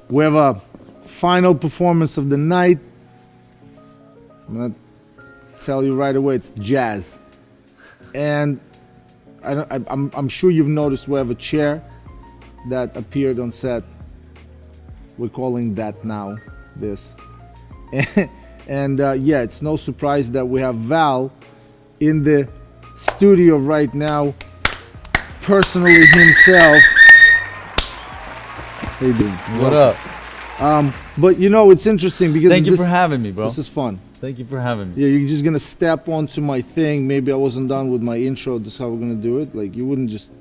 We have a final performance of the night. I'm gonna tell you right away, it's jazz. And I'm sure you've noticed we have a chair that appeared on set. We're calling that now this. And yeah, it's no surprise that we have Val in the studio right now, personally himself. How you doing? What up? But you know, it's interesting because Thank you for having me, bro. This is fun. Thank you for having me. Yeah, you're just gonna step onto my thing. Maybe I wasn't done with my intro. This is how we're gonna do it. Like, you wouldn't just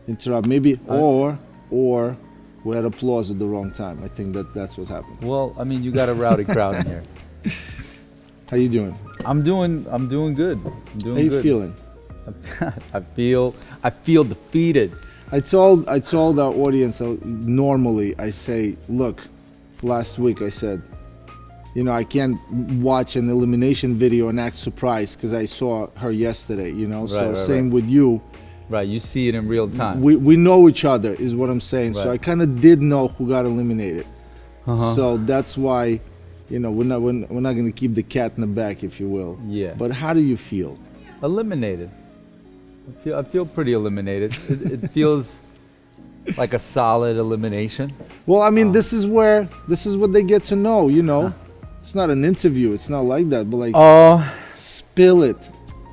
interrupt. Maybe, or we had applause at the wrong time. I think that's what happened. Well, I mean, you got a rowdy crowd in here. How you doing? I'm doing good. I'm doing How you good. feeling? I feel defeated. I told our audience, normally I say, look, last week I said, you know, I can't watch an elimination video and act surprised because I saw her yesterday, you know. So same with you. Right, you see it in real time. We know each other is what I'm saying. Right. So I kind of did know who got eliminated. So that's why, you know, we're not going to keep the cat in the bag, if you will. Yeah. But how do you feel? Eliminated. I feel pretty eliminated. It feels like a solid elimination. Well, I mean, this is what they get to know, you know. It's not an interview. It's not like that. But like, spill it.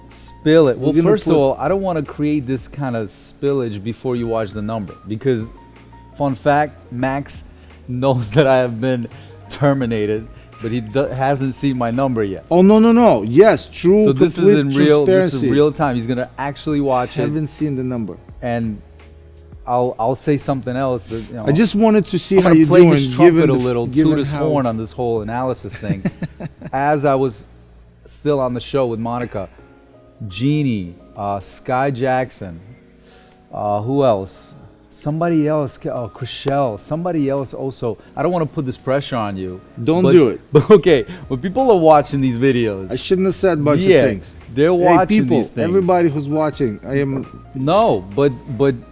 Spill it. Well, first of all, I don't want to create this kind of spillage before you watch the number, because, fun fact, Max knows that I have been terminated, but he hasn't seen my number yet. Oh, no. Yes, true. So this is in real time. He's gonna actually watch it. Haven't seen the number. And I'll say something else. That, you know, I just wanted to see how you you're play doing. his trumpet a little, toot his horn on this whole analysis thing. As I was still on the show with Monica, Jeannie, Sky Jackson, who else? Somebody else, Chriselle, somebody else also. I don't want to put this pressure on you. Don't do it. But okay, when people are watching these videos, I shouldn't have said a bunch of things. They're watching people, these things. Everybody who's watching, No, but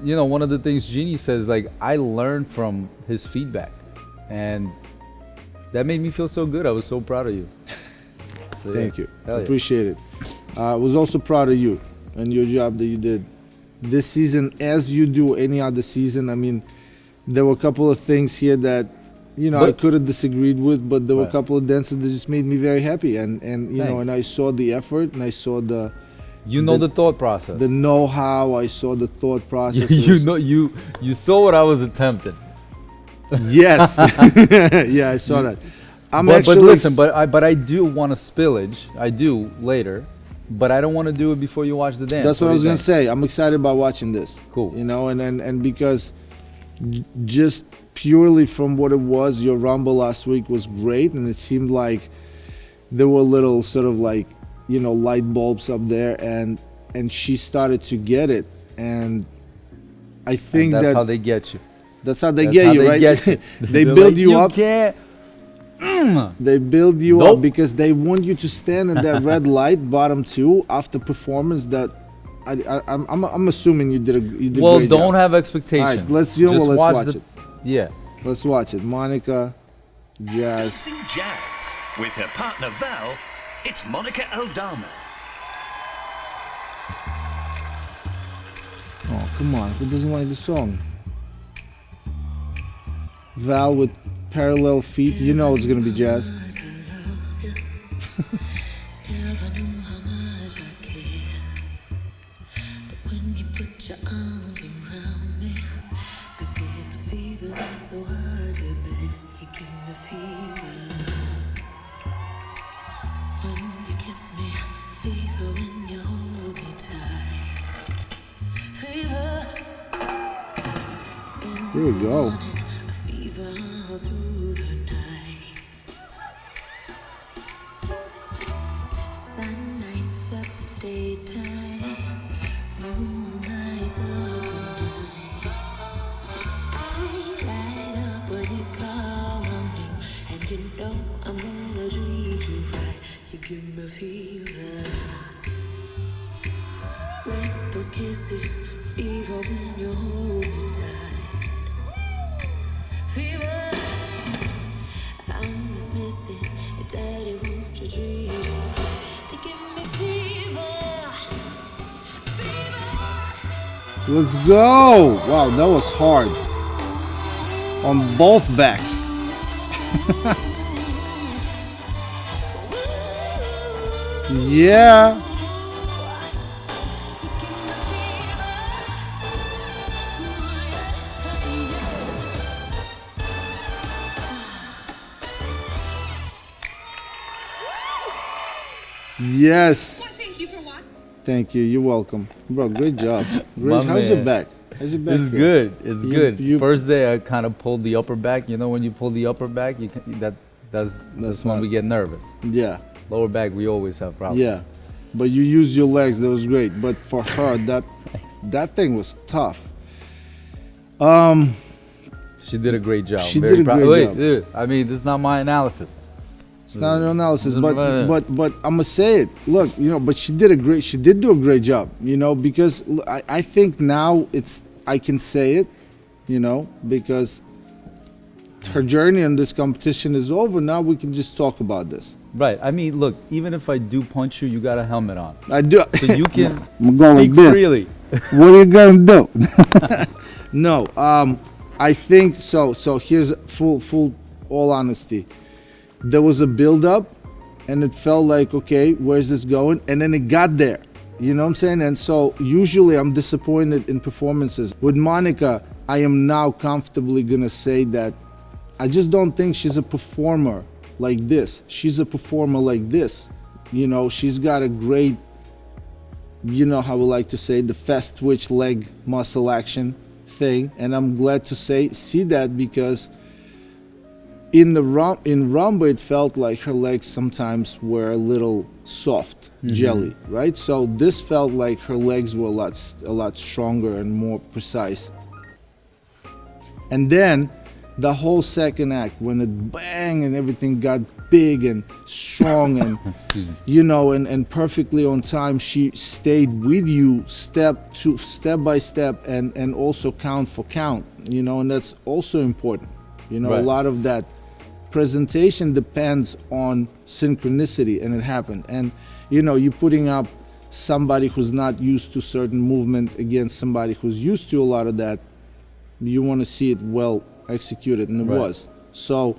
you know, one of the things Jeannie says, like, I learned from his feedback, and that made me feel so good. I was so proud of you. So, Thank you. Hell yeah. Appreciate it. I was also proud of you and your job that you did this season, as you do any other season. I mean, there were a couple of things here that, you know, I could have disagreed with, but there were a couple of dances that just made me very happy. And you know, and I saw the effort, and I saw the thought process, the know-how. I saw the thought process. you saw what I was attempting. Yes. Yeah, I saw that. But listen, but I do want a spillage. I do later. But I don't want to do it before you watch the dance. That's what I was going to say. I'm excited about watching this. Cool. You know, and because just purely from what it was, your Rumble last week was great. And it seemed like there were little sort of like, you know, light bulbs up there. And she started to get it. And I think that's how they get you. That's how they get you, right? They build you up. They build you up because they want you to stand in that red light, bottom two, after performance. That I'm assuming you did a great job. Well, don't have expectations. All right, let's watch it. Yeah, let's watch it. Monica, jazz. Dancing Jazz with her partner Val. It's Monica Aldama. Oh, come on! Who doesn't like the song? Val with parallel feet, you know it's gonna be jazz. Here we go. Let's go. Wow, that was hard. On both backs. Yeah. Yes. Thank you for what? Thank you. You're welcome. Bro, great job. My How's your man. back? How's your back? It's feel? good. It's You- good. you- First day, I kind of pulled the upper back. You know, when you pull the upper back, you can, that's when not- we get nervous. Yeah. Lower back, we always have problems. Yeah. But you used your legs. That was great. But for her, that thing was tough. She did a great job. She Very did a proud. great Wait, job. dude, I mean, this is not my analysis. It's not an analysis, Right. but I'm gonna say it. Look, but she did do a great job, because I think now I can say it, because her journey in this competition is over. Now we can just talk about this. Right. I mean, look, even if I do punch you, you got a helmet on. I do. So you can I'm going speak like this. freely. What are you gonna do? No, I think so. So here's full all honesty. There was a build up, and it felt like, okay, where's this going? And then it got there. You know what I'm saying? And so usually I'm disappointed in performances. With Monica, I am now comfortably gonna say that I just don't think she's a performer like this. She's a performer like this. She's got a great, how we like to say, the fast twitch leg muscle action thing. And I'm glad to see that, because in rumba it felt like her legs sometimes were a little soft, jelly, right? So this felt like her legs were a lot stronger and more precise. And then the whole second act, when it bang and everything got big and strong and Excuse me. and perfectly on time, she stayed with you step by step, and also count for count, and that's also important. Right. A lot of that presentation depends on synchronicity, and it happened. And you're putting up somebody who's not used to certain movement against somebody who's used to a lot of that. You want to see it well executed, and it Right. was. So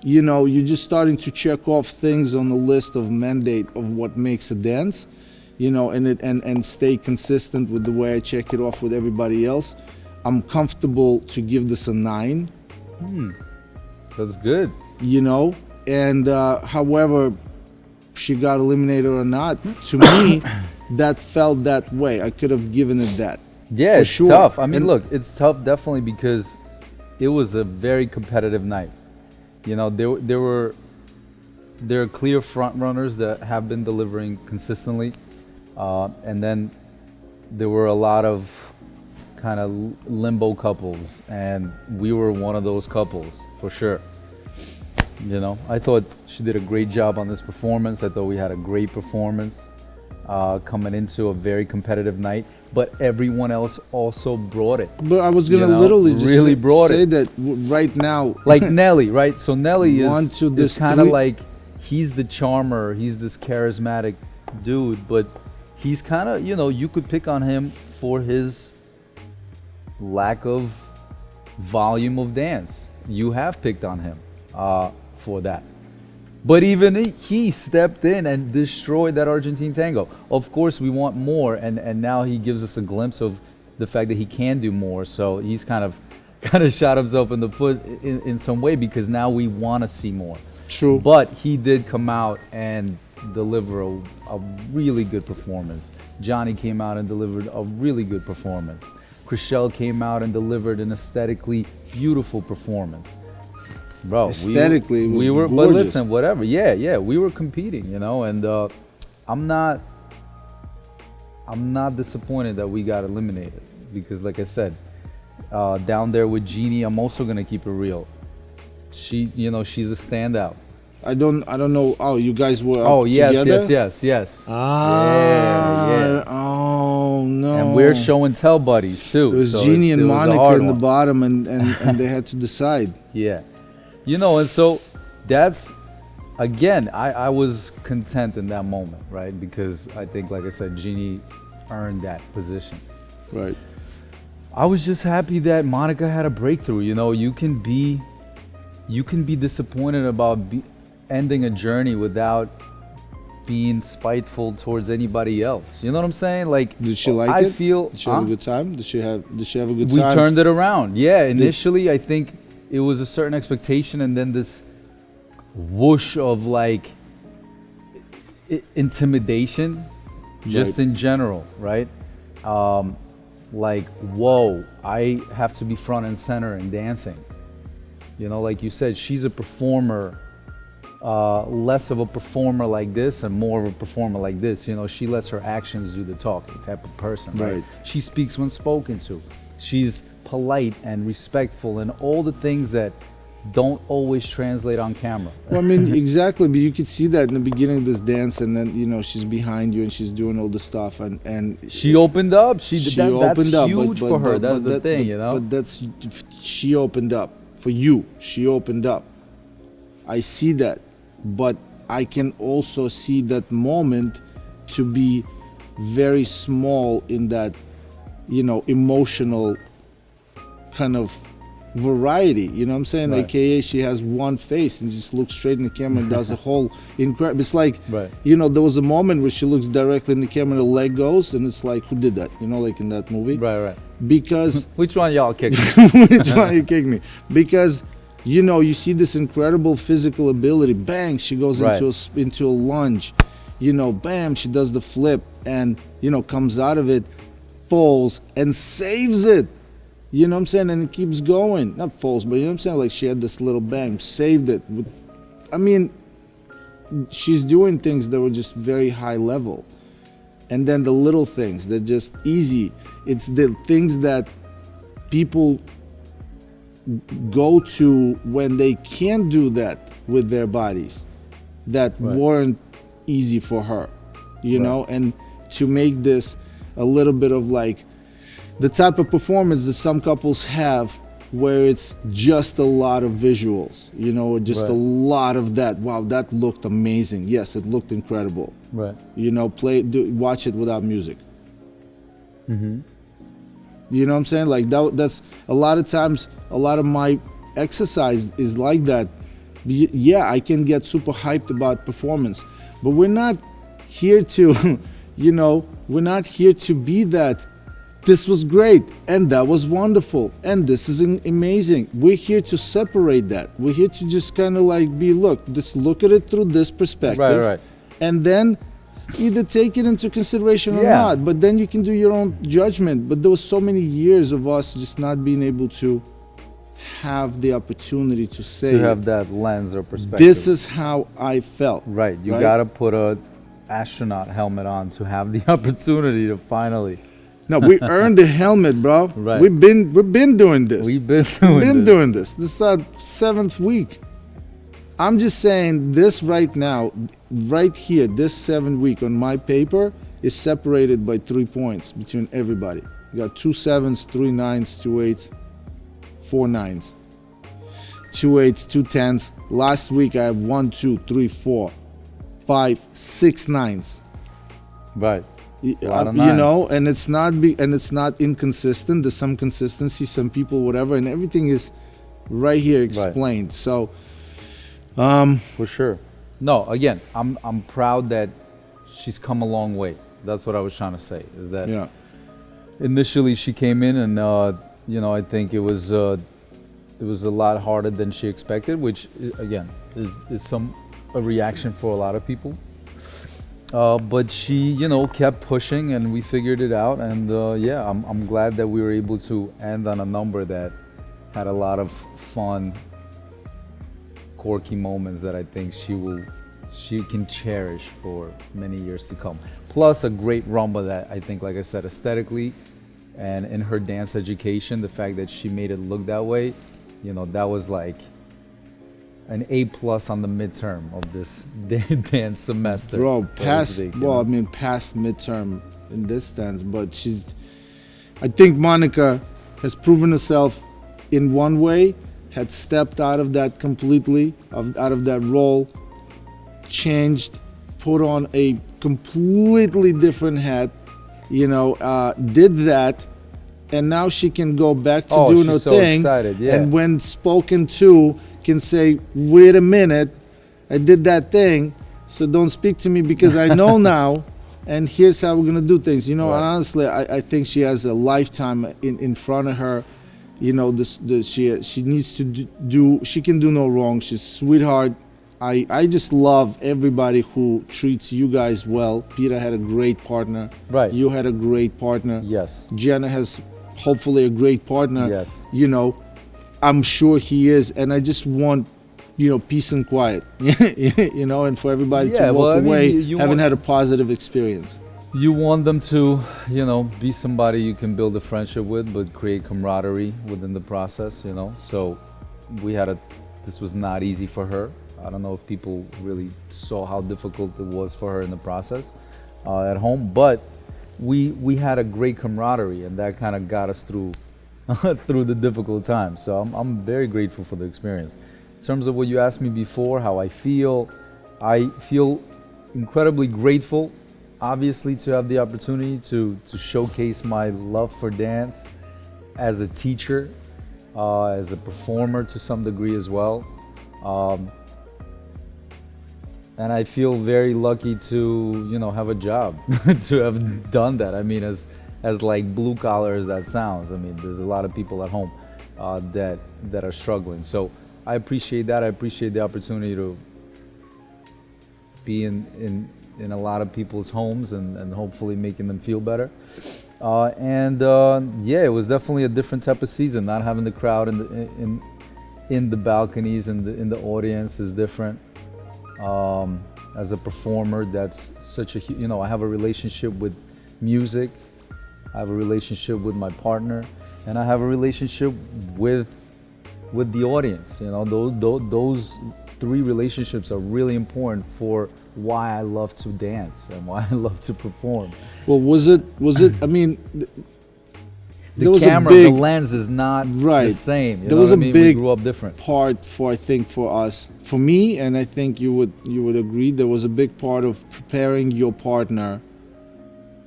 you're just starting to check off things on the list of mandate of what makes a dance, and stay consistent with the way I check it off with everybody else. I'm comfortable to give this a 9. That's good. And however she got eliminated or not, to me that felt that way. I could have given it that. Yeah, For it's sure. tough. I mean, And- look, it's tough definitely because it was a very competitive night. There are clear front runners that have been delivering consistently, and then there were a lot of kind of limbo couples, and we were one of those couples for sure. I thought she did a great job on this performance. I thought we had a great performance coming into a very competitive night, but everyone else also brought it. But I was gonna You know, literally just really brought say it. that right now. Like Nelly, right? So Nelly One, two, is this kind of three- like, he's the charmer, he's this charismatic dude, but he's kind of, you could pick on him for his lack of volume of dance. You have picked on him for that. But even he stepped in and destroyed that Argentine tango. Of course, we want more, and now he gives us a glimpse of the fact that he can do more. So he's kind of shot himself in the foot in some way, because now we want to see more. True. But he did come out and deliver a really good performance. Johnny came out and delivered a really good performance. Chriselle came out and delivered an aesthetically beautiful performance. Bro, Aesthetically, it was we were, but gorgeous. listen, whatever. Yeah, we were competing, and I'm not disappointed that we got eliminated, because, like I said, down there with Jeannie, I'm also gonna keep it real. She's a standout. I don't know. Oh, you guys were up Oh yes, together? yes. Ah, Yeah. oh no. And we're show and tell buddies too. It was so Jeannie and it was a Monica hard in the one. bottom, and they had to decide. Yeah. And so that's, again, I was content in that moment, right? Because I think, like I said, Jeannie earned that position. Right. I was just happy that Monica had a breakthrough. You know, you can be disappointed about ending a journey without being spiteful towards anybody else. You know what I'm saying? Like, Did she like I it? feel Did she have a good time? Did she have a good we time? turned it around. Yeah, initially I think it was a certain expectation, and then this whoosh of like intimidation, just Right. in general, right? Like, whoa, I have to be front and center in dancing. You know, like you said, she's a performer, less of a performer like this and more of a performer like this. You know, she lets her actions do the talking type of person, right? Right. She speaks when spoken to. She's polite and respectful and all the things that don't always translate on camera. Well, I mean, exactly. But you could see that in the beginning of this dance, and then she's behind you and she's doing all the stuff, and She opened up. she That's opened up. huge for her. That's the thing, you know. But she opened up for you. She opened up. I see that, but I can also see that moment to be very small in that, emotional kind of variety. You know what I'm saying? Right. AKA she has one face and just looks straight in the camera and does a whole incredible. It's like, Right. there was a moment where she looks directly in the camera and the leg goes, and it's like, who did that? Like in that movie. Right. Because Which one y'all kicked? which one you kick me? Because you see this incredible physical ability. Bang, she goes Right. into a lunge. Bam, she does the flip and comes out of it, falls and saves it. You know what I'm saying? And it keeps going. Not falls, but you know what I'm saying? Like she had this little bang, saved it. I mean, she's doing things that were just very high level. And then the little things that just easy. It's the things that people go to when they can't do that with their bodies that Right. weren't easy for her, know, and to make this a little bit of like the type of performance that some couples have where it's just a lot of visuals, just Right. a lot of that. Wow, that looked amazing. Yes, it looked incredible. Right. Watch it without music. You know what I'm saying? Like that's a lot of times, a lot of my exercise is like that. Yeah, I can get super hyped about performance, but we're not here to, we're not here to be that. This was great, and that was wonderful, and this is amazing. We're here to separate that. We're here to just kind of like just look at it through this perspective, Right. and then either take it into consideration or Yeah. not. But then you can do your own judgment. But there was so many years of us just not being able to have the opportunity to say To have it. that lens or perspective. This is how I felt. right. You right? gotta put a astronaut helmet on to have the opportunity to finally. No, we earned the helmet, bro. Right. We've been doing this. We've been doing this. This is our 7th week. I'm just saying this right now, right here, this 7th week on my paper is separated by 3 points between everybody. You got 2 7s, 3 9s, 2 8s, 4 9s, 2 8s, 2 10s. Last week I have 1, 2, 3, 4, 5, 6 9s. Right. It's a lot of You nines. know, and it's not inconsistent. There's some consistency, some people, whatever, and everything is right here explained. So, For sure. No, again, I'm proud that she's come a long way. That's what I was trying to say. Is that yeah, initially she came in and I think it was a lot harder than she expected, which again is a reaction for a lot of people. But she, kept pushing, and we figured it out. And I'm glad that we were able to end on a number that had a lot of fun, quirky moments that I think she can cherish for many years to come. Plus a great rumba that I think, like I said, aesthetically and in her dance education, the fact that she made it look that way, that was like an A+ on the midterm of this dance semester. bro. so to Past speak, past midterm in this sense, but I think Monica has proven herself in one way, had stepped out of that completely, out of that role, changed, put on a completely different hat, did that, and now she can go back to Oh, doing her she's so thing. excited, yeah. And when spoken to, can say, "Wait a minute, I did that thing, so don't speak to me because I know now, and here's how we're gonna do things." You know, Right. and honestly, I think she has a lifetime in front of her. You know, she needs to do. She can do no wrong. She's a sweetheart. I just love everybody who treats you guys well. Peter had a great partner. Right. You had a great partner. Yes. Jenna has hopefully a great partner. Yes. You know, I'm sure he is, and I just want, you know, peace and quiet. You know, and for everybody Yeah, to well, walk I mean, away you having want- had a positive experience. You want them to, you know, be somebody you can build a friendship with, but create camaraderie within the process, you know. So this was not easy for her. I don't know if people really saw how difficult it was for her in the process at home, but we had a great camaraderie, and that kind of got us through through the difficult times. So I'm very grateful for the experience. In terms of what you asked me before, how I feel incredibly grateful, obviously, to have the opportunity to showcase my love for dance as a teacher, as a performer to some degree as well. And I feel very lucky to, you know, have a job, to have done that. I mean, as like blue collar as that sounds, I mean, there's a lot of people at home that are struggling. So I appreciate that. I appreciate the opportunity to be in a lot of people's homes and hopefully making them feel better. Yeah, it was definitely a different type of season. Not having the crowd in the balconies and in the audience is different. As a performer, that's such a, you know, I have a relationship with music, I have a relationship with my partner, and I have a relationship with the audience. You know, those three relationships are really important for why I love to dance and why I love to perform. Well, was it? I mean, there The was camera, a big, the lens is not right. the same. You There know was what a I mean? big We grew up different. part for, I think, for us, for me, and I think you would agree. There was a big part of preparing your partner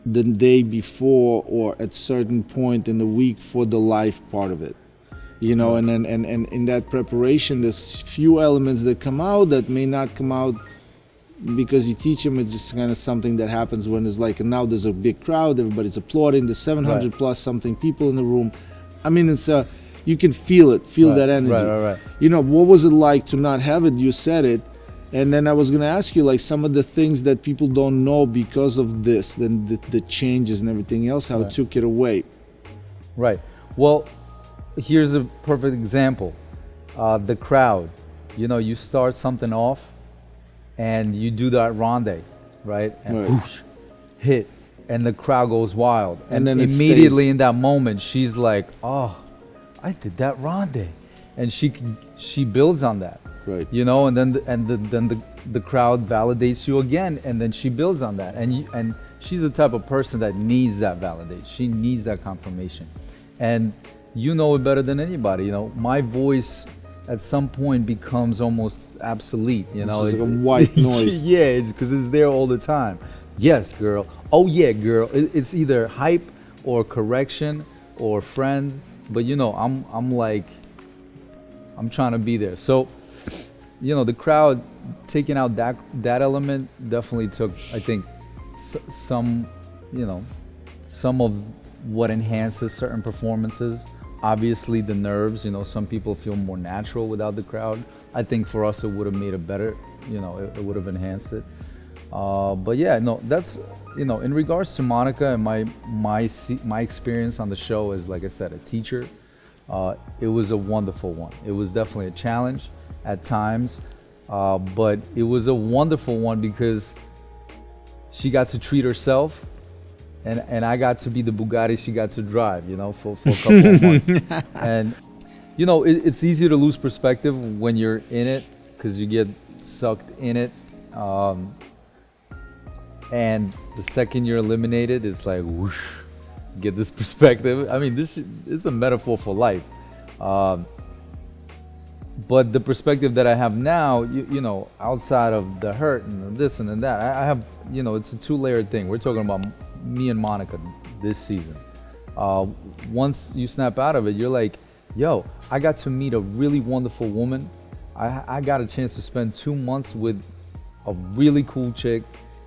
the day before or at certain point in the week for the live part of it. You know, and then and in that preparation, there's few elements that come out that may not come out because you teach them. It's just kind of something that happens when it's like, and now there's a big crowd, everybody's applauding, there's 700 Right. plus something people in the room. I mean, it's you can feel it, feel Right, that energy. right. You know, what was it like to not have it? You said it, and then I was gonna ask you like some of the things that people don't know because of this, then the changes and everything else, how it Right. took it away. Right. Well, here's a perfect example. The crowd. You know, you start something off and you do that ronde, right? And Right. whoosh, hit, and the crowd goes wild. And then it immediately stays. in that moment, she's like, "Oh, I did that ronde," and she builds on that. Right. You know, and then the crowd validates you again, and then she builds on that. And she's the type of person that needs that validation. She needs that confirmation, and you know it better than anybody. You know, my voice at some point becomes almost obsolete. You know, It's like a white noise. yeah, it's because it's there all the time. Yes, girl. Oh yeah, girl. It's either hype or correction or friend. But you know, I'm like, I'm trying to be there. So, you know, the crowd taking out that element definitely took, I think, some of what enhances certain performances. Obviously, the nerves. You know, some people feel more natural without the crowd. I think for us, it would have made it better. You know, it would have enhanced it. But yeah, no, that's, you know, in regards to Monica and my experience on the show as, like I said, a teacher, it was a wonderful one. It was definitely a challenge at times, but it was a wonderful one because she got to treat herself, and I got to be the Bugatti she got to drive, you know, for a couple of months. And you know, it's easy to lose perspective when you're in it because you get sucked in it. And the second you're eliminated, it's like whoosh, get this perspective. I mean, this is a metaphor for life. But the perspective that I have now, you know, outside of the hurt and this and then that, I have, you know, it's a two-layered thing. We're talking about me and Monica this season. once you snap out of it, you're like, yo, I got to meet a really wonderful woman. I got a chance to spend 2 months with a really cool chick,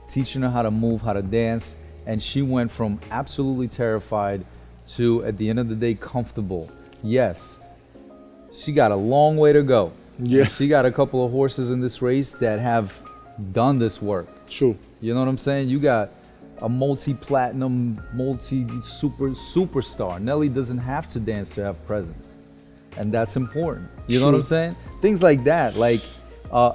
teaching her how to move, how to dance. And she went from absolutely terrified to, at the end of the day, comfortable. Yes, she got a long way to go. Yeah. And she got a couple of horses in this race that have done this work. True. You know what I'm saying? You got a multi-platinum, superstar. Nelly doesn't have to dance to have presence. And that's important. You know what I'm saying? Things like that. Like,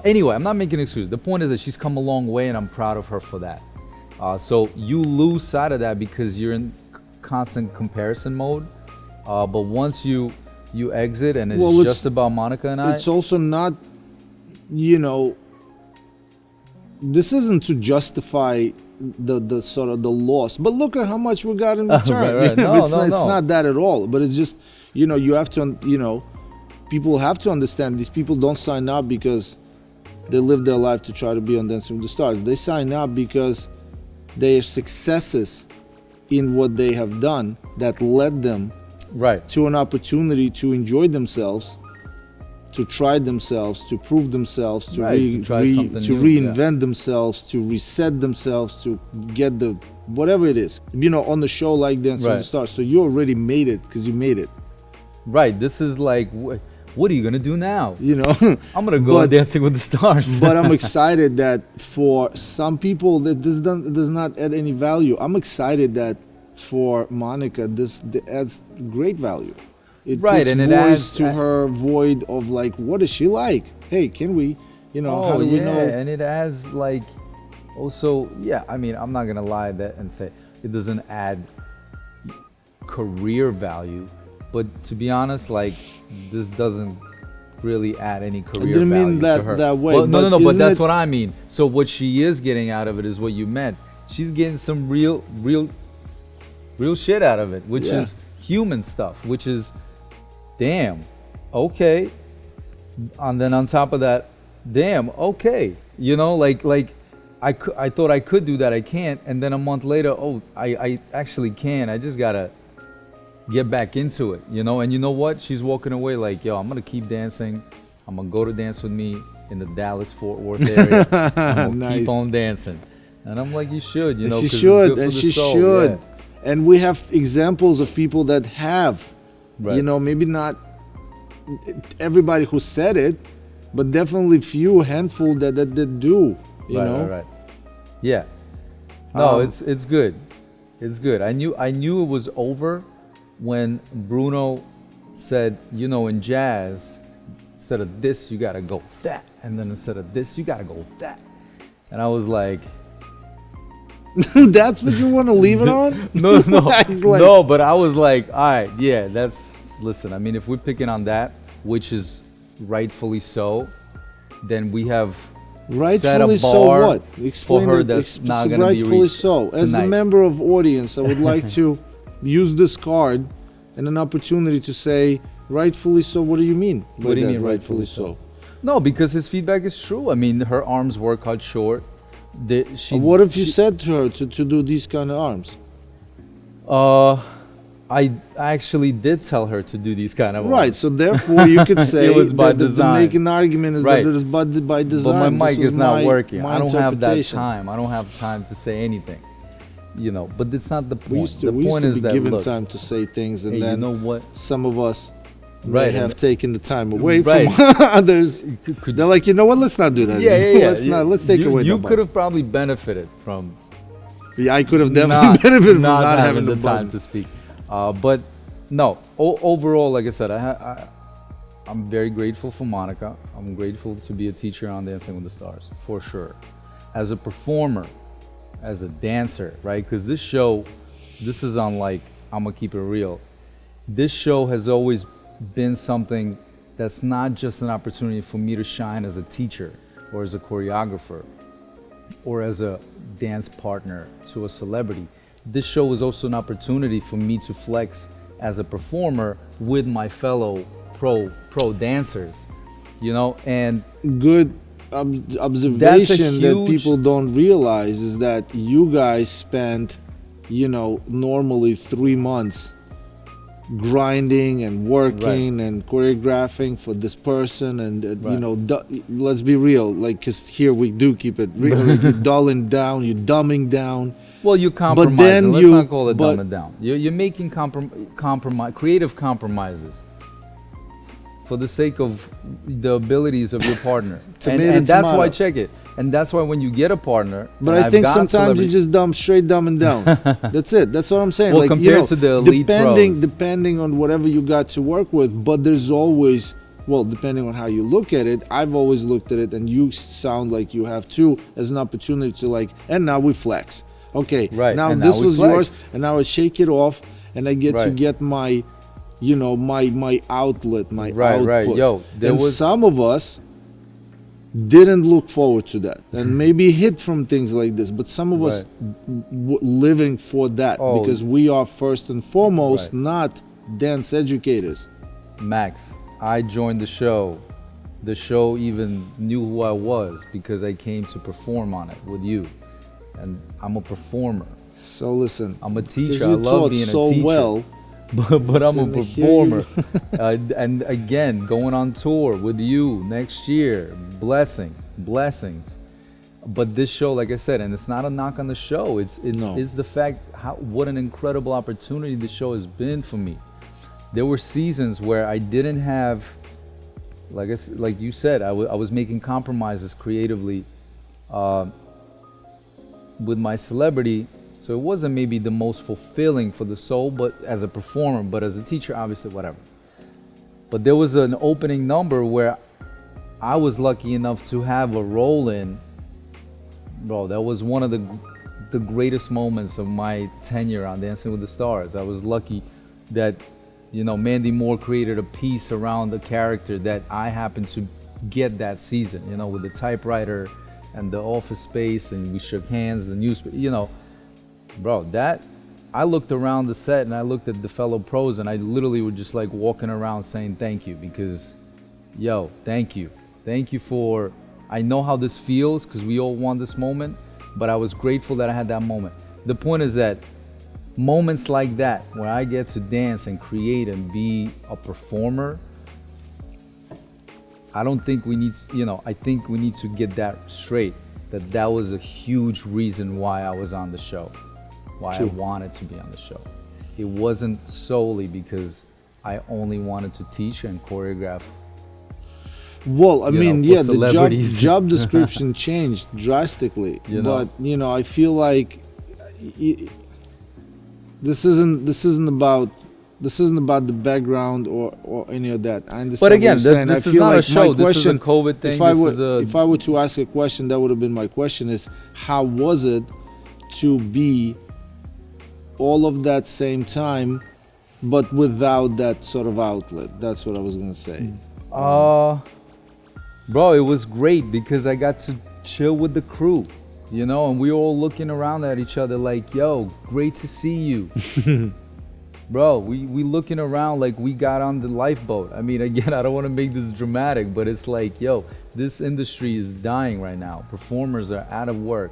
anyway, I'm not making excuses. The point is that she's come a long way, and I'm proud of her for that. So you lose sight of that because you're in constant comparison mode. But once you exit and it's just about Monica and I. It's also not, you know, this isn't to justify the sort of the loss. But look at how much we got in return. Right. It's not that at all. But it's just, you know, you have to, you know, people have to understand these people don't sign up because they live their life to try to be on Dancing with the Stars. They sign up because their successes in what they have done that led them to an opportunity to enjoy themselves, to try themselves, to prove themselves, to reinvent themselves, to reset themselves, to get the whatever it is, you know, on the show like Dancing with the Stars. So you already made it because you made it. Right. This is like, what are you gonna do now? You know, I'm gonna go on Dancing with the Stars. But I'm excited that for some people that this does not add any value. I'm excited that for Monica this adds great value. It puts and it voice adds to her void of like, what is she like? Hey, can we, you know, how do we know? And it adds like, also, I mean, I'm not gonna lie and say it doesn't add career value. But to be honest, like, this doesn't really add any career value to her. That way. Well, no, but that's what I mean. So what she is getting out of it is what you meant. She's getting some real shit out of it, which is human stuff, which is, damn, okay. And then on top of that, damn, okay. You know, like I thought I could do that, I can't. And then a month later, I actually can. I just gotta get back into it, you know. And you know what? She's walking away like, yo, I'm gonna keep dancing. I'm gonna go to Dance With Me in the Dallas-Fort Worth area. I'm gonna keep on dancing. And I'm like, you should, you know. She should, and she should. Yeah. And we have examples of people that have, you know, maybe not everybody who said it, but definitely few, handful that do, you know. Right. Yeah. No, it's good. It's good. I knew it was over when Bruno said, you know, in jazz, instead of this, you gotta go that. And then instead of this, you gotta go that. And I was like, that's what you want to leave it on? No, no, but I was like, all right, listen, I mean, if we're picking on that, which is rightfully so, then we have set a bar so what? Explain for her that's not going to be rightfully reached so. As tonight. a member of audience, I would like to use this card and an opportunity to say, rightfully so. What do you mean? What do you mean rightfully so? No, because his feedback is true. I mean, her arms were cut short. What if you said to her to do these kind of arms? I actually did tell her to do these kind of arms. Right, so therefore you could say it was by design. To make an argument is that it is by design. But my mic is not working. I don't have that time. I don't have time to say anything. You know, but it's not the point. We used to be given time to say things, and then you know what? Some of us have taken the time away from others. They're like, you know what? Let's not do that. Let's take away. You could have probably benefited from. Yeah, I could have definitely benefited from not having the time to speak. But no, overall, like I said, I'm very grateful for Monica. I'm grateful to be a teacher on Dancing with the Stars, for sure. As a performer, as a dancer, right? Because this show, this is unlike, I'm gonna keep it real. This show has always been something that's not just an opportunity for me to shine as a teacher or as a choreographer or as a dance partner to a celebrity. This show is also an opportunity for me to flex as a performer with my fellow pro dancers, you know. And good observation that people don't realize is that you guys spent, you know, normally 3 months grinding and working and choreographing for this person, and you know, let's be real, like, because here we do keep it real. Like, you're dulling down, you're dumbing down. Well, you compromise. then Let's you- not call it but- dumbing down. You're making creative compromises for the sake of the abilities of your partner. Tomato, and that's why tomato. check it. And that's why when you get a partner, But and I I've think got sometimes you celebrity- just straight dumbing down. That's it. That's what I'm saying. Well, like, you compared know, to the elite pros. depending on whatever you got to work with, but there's always, well, depending on how you look at it, I've always looked at it, and you sound like you have too, as an opportunity to, like, and now we flex. Okay, Right, now and this now we was flex. yours, and now I shake it off, and I get to Right. get my, you know, my outlet, my Right, output. right. Yo, there and was- some of us didn't look forward to that, and maybe hid from things like this, but some of us living for that, Oh. because we are first and foremost Right. not dance educators. Max, I joined the show. The show even knew who I was because I came to perform on it with you. And I'm a performer. So listen, I'm a 'cause teacher. I you love taught being so a teacher. well. but I'm a Didn't hear you. performer. And again, going on tour with you next year. Blessings. But this show, like I said, and it's not a knock on the show. It's No. the fact what an incredible opportunity the show has been for me. There were seasons where I didn't have, like you said, I was making compromises creatively with my celebrity. So it wasn't maybe the most fulfilling for the soul, but as a performer, but as a teacher, obviously, whatever. But there was an opening number where I was lucky enough to have a role in. Bro, that was one of the greatest moments of my tenure on Dancing with the Stars. I was lucky that, you know, Mandy Moore created a piece around the character that I happened to get that season, you know, with the typewriter and the office space, and we shook hands, the newspaper, you know. Bro, that, I looked around the set and I looked at the fellow pros, and I literally was just like walking around saying thank you, because, yo, thank you. Thank you for, I know how this feels because we all want this moment, but I was grateful that I had that moment. The point is that moments like that, where I get to dance and create and be a performer, I don't think we need, you know, I think we need to get that straight, that was a huge reason why I was on the show, why I wanted to be on the show. It wasn't solely because I only wanted to teach and choreograph. Well, I You mean, know, for yeah, the celebrities. job description changed drastically, You know. but you know, I feel like this isn't about the background or any of that. I understand. But again, what you're saying. this I is feel not a like show. my This is a question, COVID thing. if I were to ask a question, that would have been my question: is how was it to be all of that same time, but without that sort of outlet? That's what I was gonna say. Bro, it was great because I got to chill with the crew, you know, and we were all looking around at each other like, yo, great to see you. Bro, we looking around like we got on the lifeboat. I mean, again, I don't want to make this dramatic, but it's like, yo, this industry is dying right now. Performers are out of work.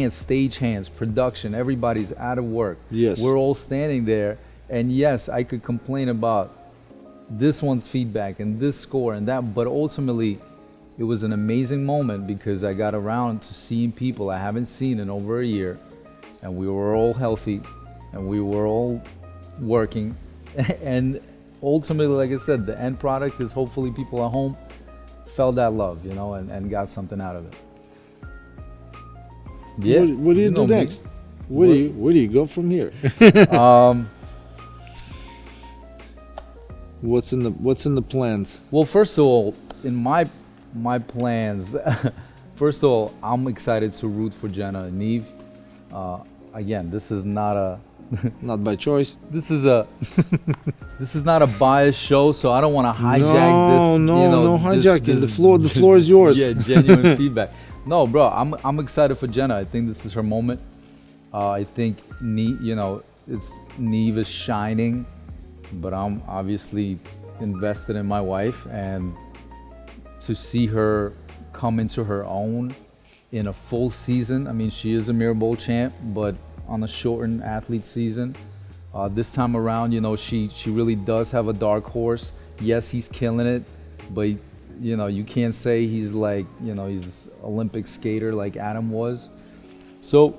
Stage hands, production, everybody's out of work. Yes. We're all standing there, and yes, I could complain about this one's feedback and this score and that, but ultimately it was an amazing moment because I got around to seeing people I haven't seen in over a year, and we were all healthy and we were all working and ultimately, like I said, the end product is hopefully people at home felt that love, you know, and got something out of it. Yeah. What do you do know me. next? Where do you go from here? What's in the plans? Well, first of all, in my plans, first of all, I'm excited to root for Jenna and Neve. Again, this is not a Not by choice. this is not a biased show, so I don't want to hijack this. No hijacking. The floor is yours. Yeah, genuine feedback. No, bro, I'm excited for Jenna. I think this is her moment. I think it's Neve is shining, but I'm obviously invested in my wife, and to see her come into her own in a full season. I mean, she is a Mirror Bowl champ, but on a shortened athlete season. This time around, you know, she really does have a dark horse. Yes, he's killing it, but you know, you can't say he's like, you know, he's Olympic skater like Adam was. So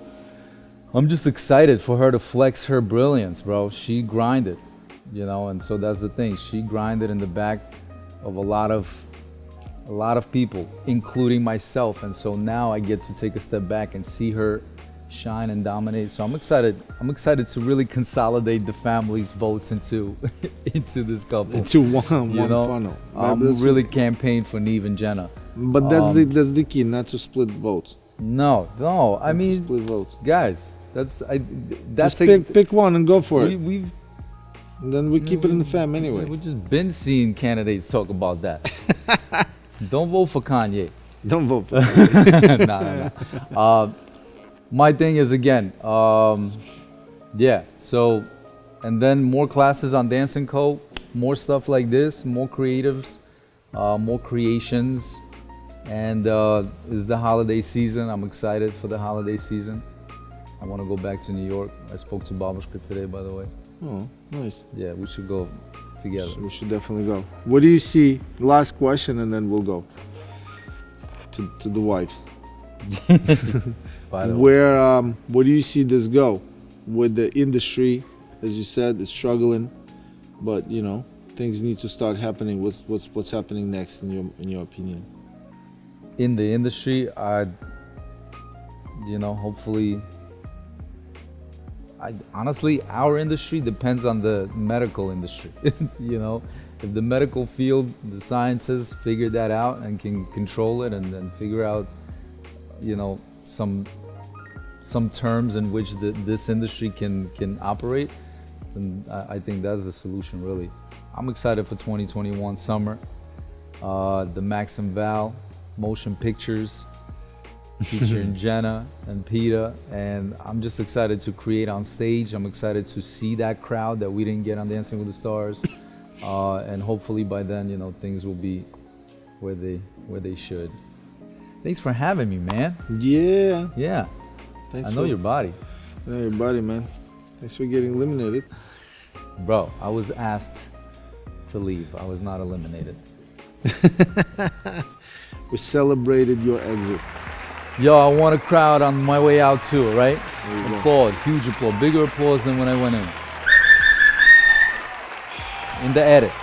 I'm just excited for her to flex her brilliance, bro. She grinded, you know, and so that's the thing. She grinded in the back of a lot of people, including myself. And so now I get to take a step back and see her shine and dominate. So I'm excited. I'm excited to really consolidate the family's votes into into this couple. Into one you know? funnel. I'm really campaign for Neve and Jenna. But that's the key, not to split votes. No. I Not to mean, split votes. guys, that's Just pick one and go for it. We've And then we keep it in the fam anyway. We've just been seeing candidates talk about that. Don't vote for Kanye. Don't vote for it. No. My thing is, again, yeah, so, and then more classes on DANCE&CO, more stuff like this, more creatives, more creations, and it's the holiday season. I'm excited for the holiday season. I want to go back to New York. I spoke to Babushka today, by the way. Oh, nice. Yeah, we should go together. We should definitely go. What do you see? Last question, and then we'll go to the wives. By the way. Where do you see this go with the industry? As you said, it's struggling, but you know things need to start happening. What's happening next in your opinion? In the industry, you know, hopefully. Honestly, our industry depends on the medical industry. You know, if the medical field, the sciences figure that out and can control it and then figure out, you know, some terms in which this industry can operate, then I think that's the solution, really. I'm excited for 2021 summer. The Max and Val motion pictures featuring Jenna and Peter, and I'm just excited to create on stage. I'm excited to see that crowd that we didn't get on Dancing with the Stars, and hopefully by then, you know, things will be where they should. Thanks for having me, man. Yeah. I know your body. I know your body, man. Thanks for getting eliminated. Bro, I was asked to leave. I was not eliminated. We celebrated your exit. Yo, I want a crowd on my way out too, right? There you go. Applaud, huge applause, bigger applause than when I went in. In the edit.